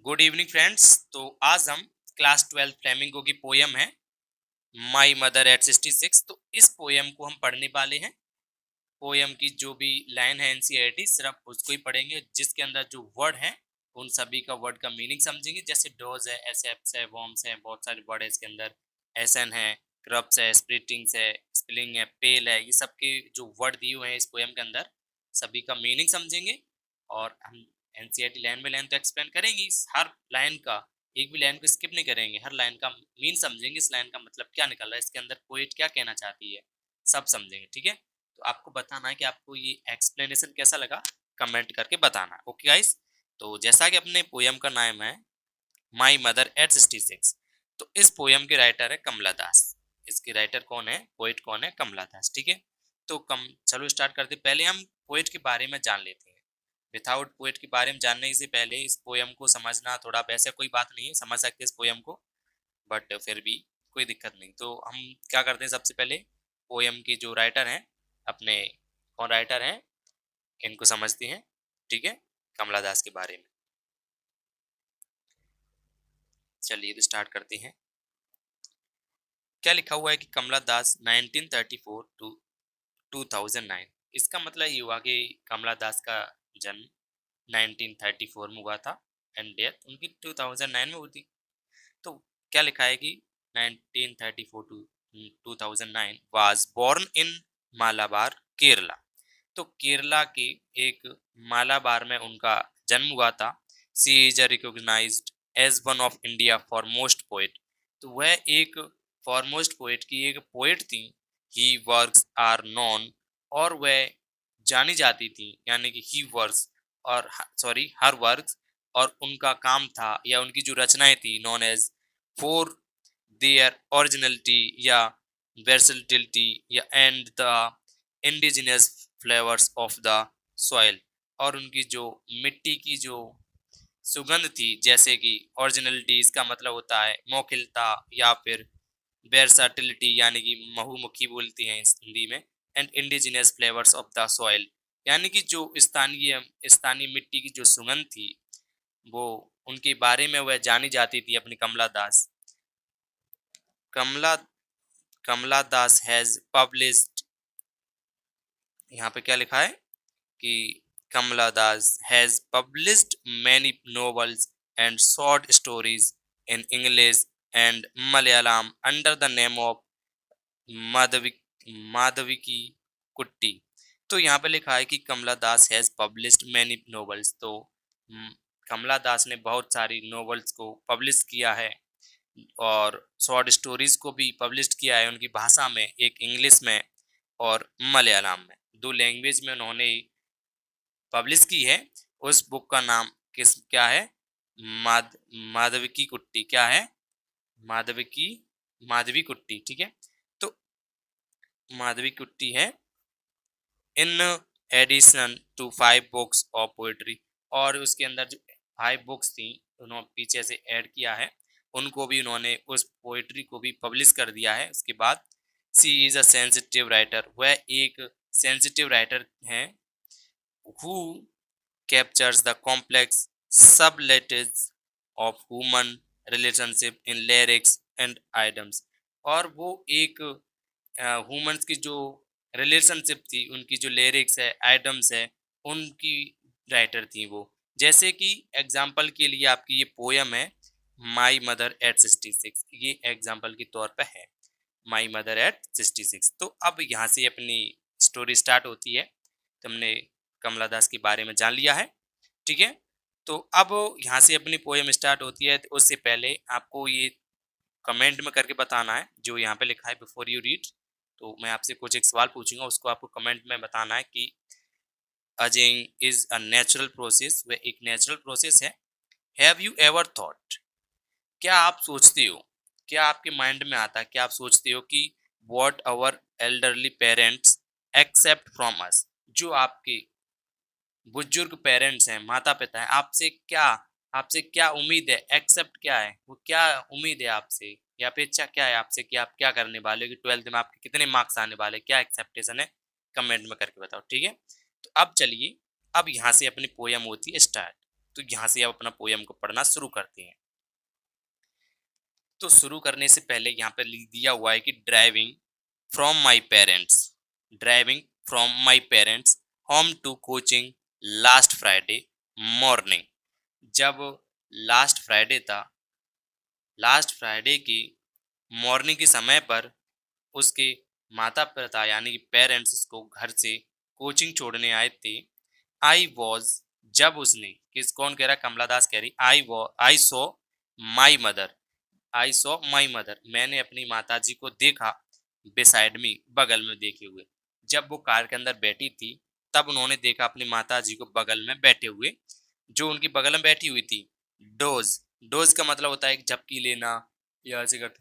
Good evening friends. तो आज हम क्लास 12 फ्लेमिंगो की पोयम है माई मदर एट 66। तो इस पोयम को हम पढ़ने वाले हैं। पोयम की जो भी लाइन है एनसीईआरटी सिर्फ उसको ही पढ़ेंगे, जिसके अंदर जो वर्ड है उन सभी का वर्ड का मीनिंग समझेंगे। जैसे डोज है, एसेप्स है, वॉर्म्स है, बहुत सारे वर्ड है इसके अंदर। एसन है, क्रप्स है, स्प्लिटिंग्स है, स्पिलिंग है, पेल है, ये सब के जो वर्ड दिए हुए हैं इस पोयम के अंदर सभी का मीनिंग समझेंगे। और हम एनसीईआरटी लाइन बाय लाइन तो एक्सप्लेन करेंगे, हर लाइन का एक भी लाइन को स्किप नहीं करेंगे, हर लाइन का मीन समझेंगे, इस लाइन का मतलब क्या निकल रहा है, इसके अंदर पोएट क्या कहना चाहती है, सब समझेंगे। ठीक है, तो आपको बताना है कि आपको ये एक्सप्लेनेशन कैसा लगा, कमेंट करके बताना। ओके गाइस, तो जैसा कि अपने पोयम का नाम है माई मदर एट 66, तो इस पोयम के राइटर है कमला दास। इसके राइटर कौन है, पोएट कौन है, कमला दास। ठीक है, तो कम चलो स्टार्ट करते। पहले हम पोएट के बारे में जान लेते हैं। विदाउट पोएट के बारे में जानने से पहले इस पोयम को समझना थोड़ा, वैसे कोई बात नहीं है, समझ सकते हैं इस पोयम को, बट फिर भी कोई दिक्कत नहीं। तो हम क्या करते हैं, सबसे पहले पोयम के जो राइटर हैं अपने, कौन राइटर हैं, इनको समझते हैं। ठीक है, कमला दास के बारे में चलिए तो स्टार्ट करते हैं। क्या लिखा हुआ है कि कमला दास 1934 टू 2009। इसका मतलब ये हुआ कि कमला दास का जन्म 1934 में हुआ था एंड डेथ उनकी 2009 में हुई थी। तो क्या लिखा है कि 1934 to 2009 was born in Malabar Kerala. तो केरला के एक मालाबार में उनका जन्म हुआ था। She is recognised as one of India foremost poet. तो वह एक फॉरमोस्ट पोएट की एक पोएट थी। ही वर्क्स आर नोन, और वह जानी जाती थी, यानी कि ही वर्क्स और सॉरी हर वर्क्स, और उनका काम था या उनकी जो रचनाएं थी known as for their originality या वर्सेटिलिटी या and the indigenous flavours of the soil. और उनकी जो मिट्टी की जो सुगंध थी, जैसे कि ओरिजिनलिटी इसका मतलब होता है मोखिलता, या फिर वर्सेटिलिटी यानी कि बहुमुखी बोलती हैं इस हिंदी में, and indigenous flavours of the soil यानी कि जो स्थानीय स्थानीय मिट्टी की जो सुगंध थी, वो उनके बारे में वह जानी जाती थी अपनी कमला दास। कमला कमला दास हैज पब्लिश्ड, यहाँ पे क्या लिखा है कि Kamala Das has published many novels and short stories in English and Malayalam under the name of Madhavi Madhaviki Kutty. तो यहाँ पे लिखा है कि Kamala Das has published many novels. तो कमला दास ने बहुत सारी नॉवेल्स को पब्लिश किया है और शॉर्ट स्टोरीज को भी पब्लिश किया है उनकी भाषा में, एक इंग्लिश में और मलयालम में, दो लैंग्वेज में उन्होंने पब्लिश की है। उस बुक का नाम क्या है, माधविकी कुट्टी। क्या है, माधविकी माधवी कुट्टी। ठीक है, तो माधवी कुट्टी है in addition to 5 books of poetry. और उसके अंदर जो 5 बुक्स थी उन्होंने पीछे से ऐड किया है, उनको भी उन्होंने उस पोएट्री को भी पब्लिश कर दिया है। उसके बाद she is a sensitive writer, वह एक सेंसिटिव राइटर हैं who captures the complex subtleties of human relationship in lyrics and items. और वो एक ह्यूमंस की जो रिलेशनशिप थी, उनकी जो लिरिक्स है, आइटम्स है, उनकी राइटर थी वो। जैसे कि एग्जाम्पल के लिए आपकी ये पोयम है माई मदर एट 66, ये एग्जाम्पल के तौर पे है माई मदर एट 66। तो अब यहाँ से अपनी स्टोरी स्टार्ट होती है। तो हमने कमला दास के बारे में जान लिया है। ठीक है, तो अब यहाँ से अपनी पोयम स्टार्ट होती है। तो उससे पहले आपको ये कमेंट में करके बताना है जो यहाँ पे लिखा है बिफोर यू रीड। तो मैं आपसे कुछ एक सवाल पूछूंगा, उसको आपको कमेंट में बताना है कि अजिंग इज अ नेचुरल प्रोसेस, वह एक नेचुरल प्रोसेस है। हैव यू एवर थॉट, क्या आप सोचते हो, क्या आपके माइंड में आता है, क्या आप सोचते हो कि what our elderly parents expect from us, जो आपके बुजुर्ग पेरेंट्स हैं, माता पिता हैं, आपसे क्या उम्मीद है, एक्सेप्ट क्या है, वो क्या उम्मीद है आपसे या अपेक्षा क्या है आपसे कि आप क्या करने वाले हो, कि 12th में आपके कितने मार्क्स आने वाले, क्या एक्सेप्टेशन है, कमेंट में करके बताओ। ठीक है, तो अब चलिए, अब यहाँ से अपनी पोयम होती है स्टार्ट। तो यहाँ से आप अपना पोयम को पढ़ना शुरू करते हैं। तो शुरू करने से पहले यहाँ पे लिख दिया हुआ है कि driving from my parents home to coaching last Friday morning. जब लास्ट फ्राइडे था, लास्ट फ्राइडे की मॉर्निंग के समय पर उसके माता पिता यानी कि पेरेंट्स उसको घर से कोचिंग छोड़ने आए थे। आई वॉज, जब उसने, कौन कह रहा है, कमला दास कह रही, I saw my mother, I saw my mother, मैंने अपनी माताजी को देखा, बिसाइड मी, बगल में देखे हुए। जब वो कार के अंदर बैठी थी तब उन्होंने देखा अपनी माताजी को बगल में बैठे हुए। जो उनकी बगल में बैठी हुई थी, डोज, डोज का मतलब होता है कि झपकी लेना या ऐसे करते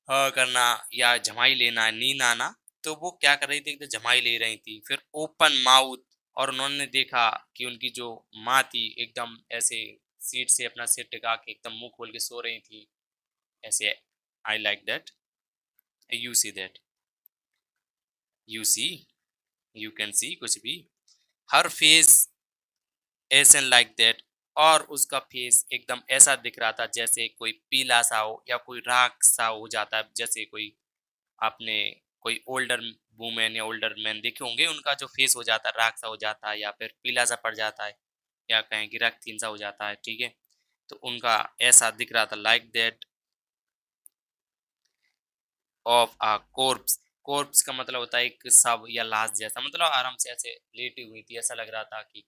हाँ करना या जमाई लेना, नींद आना। तो वो क्या कर रही थी, एकदम जमाई ले रही थी। फिर ओपन माउथ, और उन्होंने देखा कि उनकी जो माँ थी एकदम ऐसे सीट से अपना सिर टिका के एकदम मुंह खोल के सो रही थी ऐसे। I like that, you see that, you see, you can see, कुछ भी। हर फेस एस एन लाइक दैट, और उसका फेस एकदम ऐसा दिख रहा था जैसे कोई पीला सा हो या कोई राख सा हो जाता है। जैसे कोई, आपने कोई ओल्डर वुमेन या ओल्डर मैन देखे होंगे, उनका जो फेस हो जाता है राख सा हो जाता है या फिर पीला सा पड़ जाता है या कहें कि रक्तहीन सा हो जाता है, ठीक है। तो उनका ऐसा दिख रहा था, like that of a corpse. Corpse का मतलब होता है एक शव या लाश जैसा, मतलब आराम से ऐसे लेटी हुई थी, ऐसा लग रहा था कि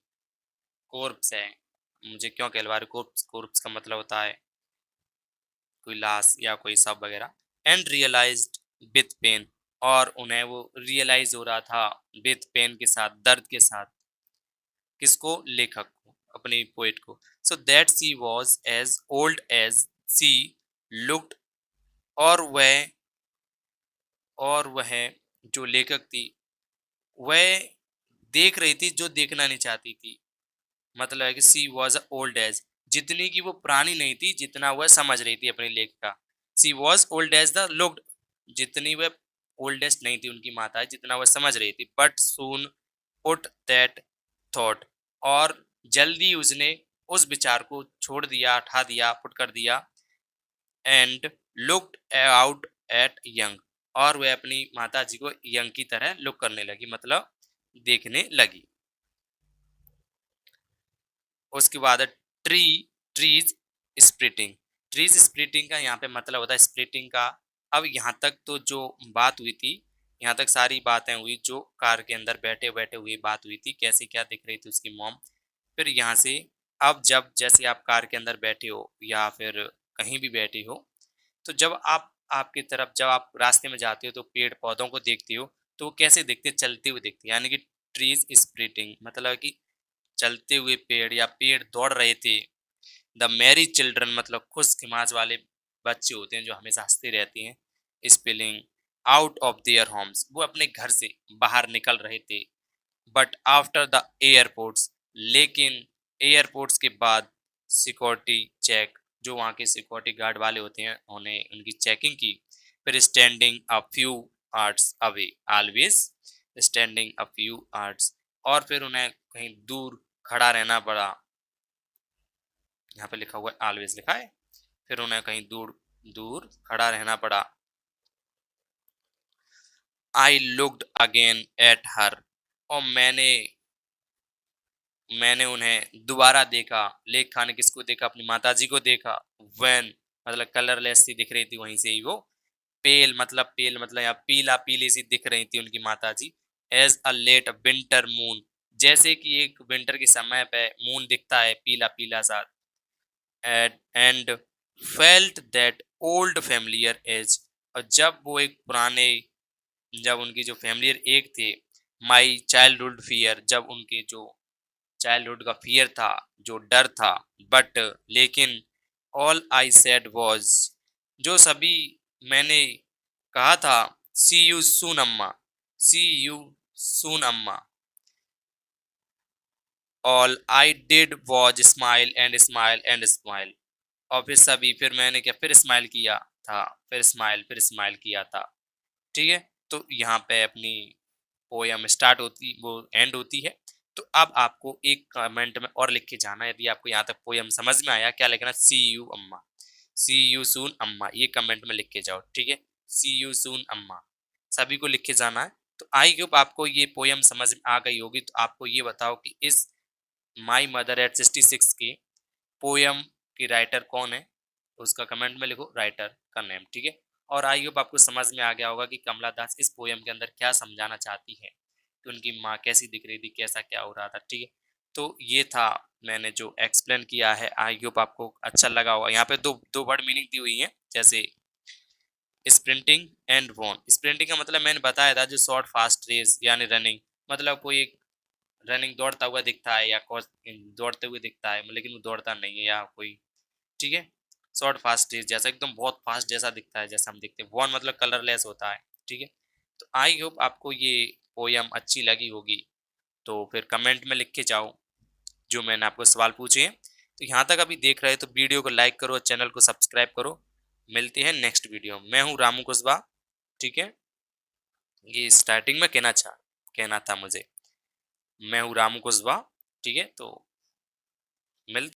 कोर्प्स है। मुझे क्यों कहलवा रहे कोर्प्स, कोर्प्स का मतलब होता है कोई लाश या कोई शव वगैरह। एंड रियलाइज्ड विथ पेन, और उन्हें वो रियलाइज हो रहा था विथ पेन के साथ, दर्द के साथ। किसको, लेखक को, अपनी पोएट को। So that she was as old as she looked, और वह, और वह जो लेखक थी वह देख रही थी जो देखना नहीं चाहती थी। मतलब है कि सी वॉज ओल्ड एज, जितनी की वो पुरानी नहीं थी जितना वह समझ रही थी अपने लेखिका। She was old as the looked, जितनी वह ओल्डेस्ट नहीं थी उनकी माता जितना वह समझ रही थी। But soon put that thought, और जल्दी उसने उस विचार को छोड़ दिया, हटा दिया, पुट कर दिया। And looked out at young, और वह अपनी माता जी को यंग की तरह लुक करने लगी, मतलब देखने लगी। उसके बाद tree, trees splitting, trees splitting का यहाँ पे मतलब होता है स्प्लिटिंग का। अब यहाँ तक तो जो बात हुई थी, यहाँ तक सारी बातें हुई जो कार के अंदर बैठे बैठे हुई बात हुई थी, कैसे क्या दिख रही थी उसकी मॉम। फिर यहाँ से, अब जब जैसे आप कार के अंदर बैठे हो या फिर कहीं भी बैठे हो, तो जब आप, आपकी तरफ जब आप रास्ते में जाते हो तो पेड़ पौधों को देखते हो, तो वो कैसे दिखते, चलते हुए दिखते, यानी कि ट्रीज स्प्लिटिंग मतलब कि चलते हुए पेड़ या पेड़ दौड़ रहे थे। द मैरी चिल्ड्रन मतलब खुश खिमाज वाले बच्चे होते हैं जो हमेशा हंसते रहते हैं। Spelling out of their homes, वो अपने घर से बाहर निकल रहे थे। बट आफ्टर द एयरपोर्ट्स, लेकिन एयरपोर्ट्स के बाद सिक्योरिटी चेक, जो वहाँ के सिक्योरिटी गार्ड वाले होते हैं उन्होंने उनकी चेकिंग की। फिर standing a few arts away, always standing a few arts, और फिर उन्हें कहीं दूर खड़ा रहना पड़ा। यहाँ पे लिखा हुआ है ऑलवेज लिखा है, फिर उन्हें कहीं दूर दूर खड़ा रहना पड़ा। I looked again at her, और मैंने उन्हें दोबारा देखा। लेख खाने किसको देखा, अपनी माताजी को देखा। व्हेन मतलब कलरलेस सी दिख रही थी, वहीं से ही वो। पेल मतलब यहाँ पीला पीली सी दिख रही थी उनकी माताजी। As a late winter moon, जैसे कि एक विंटर के समय पे मून दिखता है पीला पीला सा। And felt that old familiar ache, और जब वो एक पुराने, जब उनकी जो फेमिलियर एक थे, माई चाइल्डहुड फियर, जब उनके जो चाइल्डहुड का फियर था, जो डर था। बट लेकिन ऑल आई सेड वॉज, जो सभी मैंने कहा था, सी यू सून अम्मा, सी यू सून अम्मा। All I did was smile and smile and smile, और फिर सभी, फिर मैंने क्या, फिर स्माइल किया था, फिर स्माइल किया था, ठीक है। तो यहाँ पे अपनी पोयम स्टार्ट होती, वो एंड होती है। तो अब आपको एक कमेंट में और लिख के जाना है, यदि आपको यहाँ तक पोयम समझ में आया, क्या लिखना, सी यू अम्मा, सी यू सून अम्मा, ये कमेंट में लिख के जाओ, ठीक है, सी यू सून अम्मा, सभी को लिख के जाना है। तो आई होप आपको ये पोयम समझ में आ गई होगी। तो आपको ये बताओ कि इस माई मदर एट 66 के पोयम की राइटर कौन है, उसका कमेंट में लिखो राइटर का नेम, ठीक है। और आई होप आपको समझ में आ गया होगा कि कमला दास इस पोयम के अंदर क्या समझाना चाहती है, कि उनकी माँ कैसी दिख रही थी, कैसा क्या हो रहा था, ठीक है। तो ये था, मैंने जो एक्सप्लेन किया है, आई होप आपको अच्छा लगा होगा। यहाँ पे दो दो वर्ड मीनिंग दी हुई है, जैसे स्प्रिंटिंग एंड वॉन। स्प्रिंटिंग का मतलब मैंने बताया था, जो शॉर्ट फास्ट रेस यानी रनिंग, मतलब कोई एक रनिंग दौड़ता हुआ दिखता है या दौड़ते हुए दिखता है, लेकिन वो दौड़ता नहीं है, या कोई, ठीक है, शॉर्ट फास्ट रेस जैसा, एकदम बहुत फास्ट जैसा दिखता है, जैसा हम दिखते हैं। वॉन मतलब कलरलेस होता है, ठीक है। तो आई होप आपको ये पोयम अच्छी लगी होगी। तो फिर कमेंट में लिख के जाओ जो मैंने आपको सवाल पूछे हैं। तो यहाँ तक अभी देख रहे हो तो वीडियो को लाइक करो, चैनल को सब्सक्राइब करो। मिलते हैं नेक्स्ट वीडियो में। मैं हूँ रामू कुशवाहा, ठीक है। ये स्टार्टिंग में कहना था मुझे। मैं हूँ रामू कुशवाहा, ठीक है। तो मिल